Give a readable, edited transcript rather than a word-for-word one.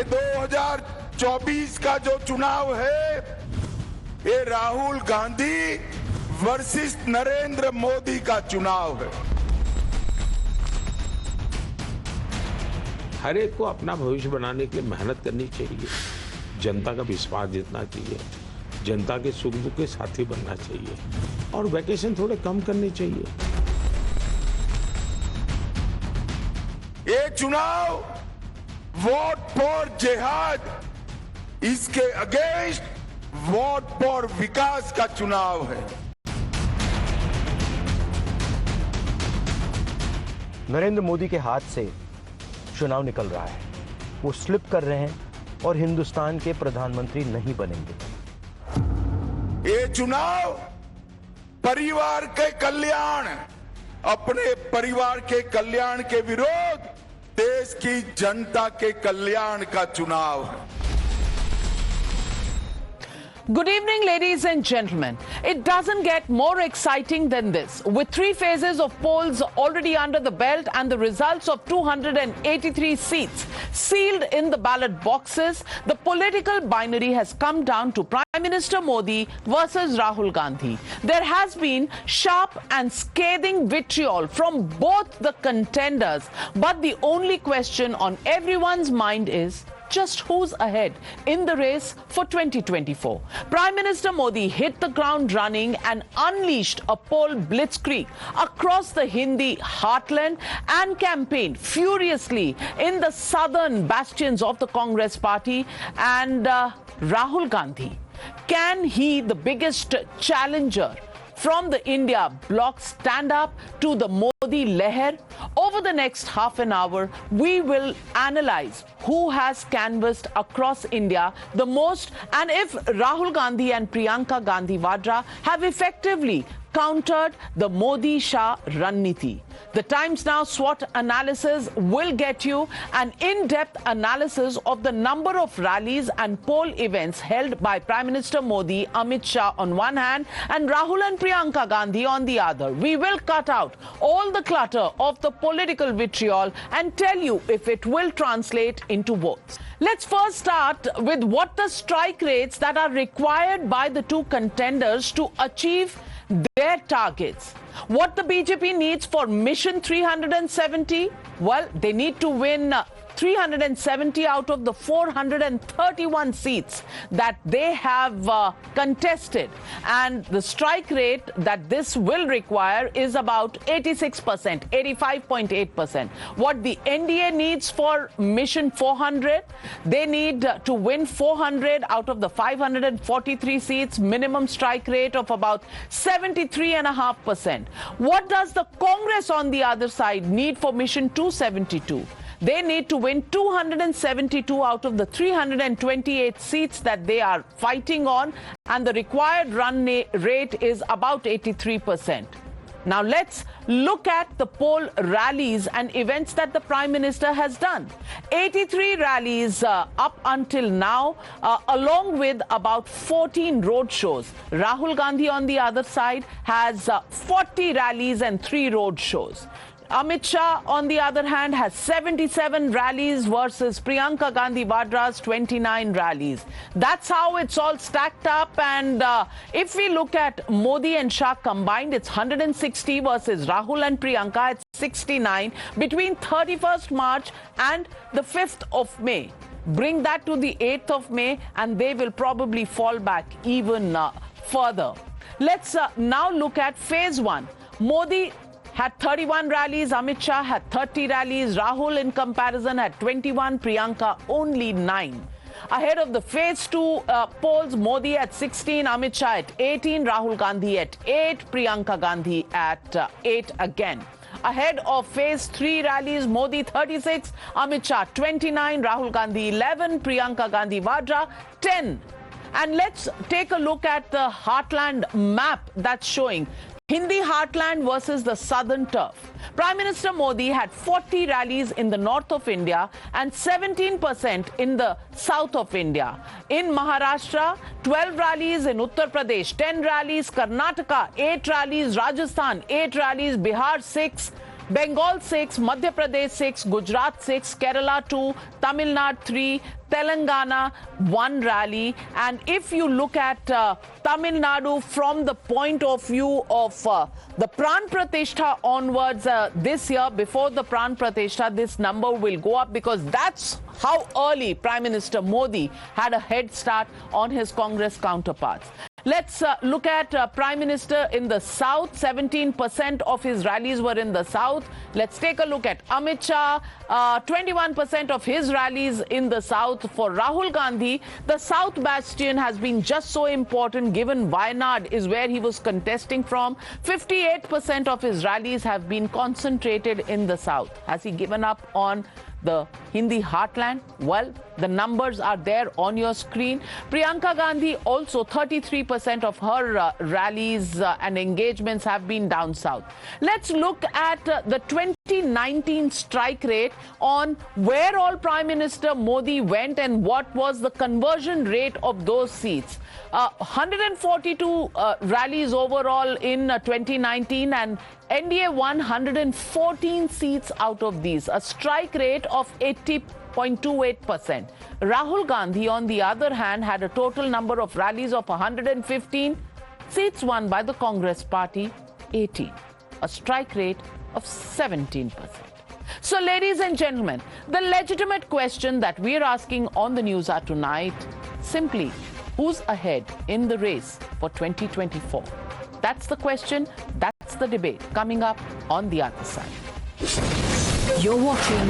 ये 2024 का जो चुनाव है, ये राहुल गांधी वर्सेस नरेंद्र मोदी का चुनाव है। हर एक को अपना भविष्य बनाने के लिए मेहनत करनी चाहिए, जनता का विश्वास जीतना चाहिए, जनता के सुख दुख के साथी बनना चाहिए और वैकेशन थोड़े कम करने चाहिए। ये चुनाव वोट फॉर जिहाद, इसके अगेंस्ट वोट फॉर विकास का चुनाव है। नरेंद्र मोदी के हाथ से चुनाव निकल रहा है, वो स्लिप कर रहे हैं और हिंदुस्तान के प्रधानमंत्री नहीं बनेंगे। ये चुनाव परिवार के कल्याण, अपने परिवार के कल्याण के विरोध देश की जनता के कल्याण का चुनाव है। Good evening, ladies and gentlemen. It doesn't get more exciting than this. With 3 phases of polls already under the belt and the results of 283 seats sealed in the ballot boxes, the political binary has come down to Prime Minister Modi versus Rahul Gandhi. There has been sharp and scathing vitriol from both the contenders, but the only question on everyone's mind is just who's ahead in the race for 2024. Prime Minister Modi hit the ground running and unleashed a poll blitzkrieg across the Hindi heartland and campaigned furiously in the southern bastions of the Congress party. And Rahul Gandhi, can he, the biggest challenger from the India bloc, stand up to the Modi Leher? Over the next half an hour, we will analyze who has canvassed across India the most and if Rahul Gandhi and Priyanka Gandhi Vadra have effectively countered the Modi-Shah Ranniti. The Times Now SWOT analysis will get you an in-depth analysis of the number of rallies and poll events held by Prime Minister Modi, Amit Shah on one hand and Rahul and Priyanka Gandhi on the other. We will cut out all the clutter of the political vitriol and tell you if it will translate into votes. Let's first start with what the strike rates that are required by the two contenders to achieve their targets. What the BJP needs for Mission 370? Well, they need to win 370 out of the 431 seats that they have contested. And the strike rate that this will require is about 86%, 85.8%. What the NDA needs for Mission 400, they need to win 400 out of the 543 seats, minimum strike rate of about 73.5%. What does the Congress on the other side need for Mission 272? They need to win 272 out of the 328 seats that they are fighting on, and the required run rate is about 83%. Now let's look at the poll rallies and events that the Prime Minister has done. 83 rallies up until now, along with about 14 road shows. Rahul Gandhi on the other side has 40 rallies and 3 road shows. Amit Shah, on the other hand, has 77 rallies versus Priyanka Gandhi Vadra's 29 rallies. That's how it's all stacked up. And if we look at Modi and Shah combined, it's 160 versus Rahul and Priyanka at 69 between 31st March and the 5th of May. Bring that to the 8th of May and they will probably fall back even further. Let's now look at phase 1. Modi had 31 rallies, Amit Shah had 30 rallies, Rahul in comparison had 21, Priyanka only 9. Ahead of the phase 2 polls, Modi at 16, Amit Shah at 18, Rahul Gandhi at 8, Priyanka Gandhi at 8 again. Ahead of phase 3 rallies, Modi 36, Amit Shah 29, Rahul Gandhi 11, Priyanka Gandhi Vadra 10. And let's take a look at the heartland map that's showing Hindi heartland versus the southern turf. Prime Minister Modi had 40 rallies in the north of India and 17% in the south of India. In Maharashtra, 12 rallies, in Uttar Pradesh, 10 rallies, Karnataka, 8 rallies, Rajasthan, 8 rallies, Bihar, 6, Bengal 6, Madhya Pradesh 6, Gujarat 6, Kerala 2, Tamil Nadu 3, Telangana 1 rally. And if you look at Tamil Nadu from the point of view of the Pran Pratishtha onwards this year, before the Pran Pratishtha, this number will go up because that's how early Prime Minister Modi had a head start on his Congress counterparts. Let's look at Prime Minister in the South. 17% of his rallies were in the South. Let's take a look at Amit Shah. 21% of his rallies in the South. For Rahul Gandhi, the South Bastion has been just so important given Wayanad is where he was contesting from. 58% of his rallies have been concentrated in the South. Has he given up on the Hindi heartland? Well, the numbers are there on your screen. Priyanka Gandhi also 33% of her rallies and engagements have been down south. Let's look at the 2019 strike rate on where all Prime Minister Modi went and what was the conversion rate of those seats. 142 rallies overall in 2019 and NDA won 114 seats out of these, a strike rate of 80.28%. Rahul Gandhi, on the other hand, had a total number of rallies of 115, seats won by the Congress party 18, a strike rate of 17%. So, ladies and gentlemen, the legitimate question that we're asking on the News Hour tonight, simply, who's ahead in the race for 2024? That's the question, that's the debate coming up on the other side. You're watching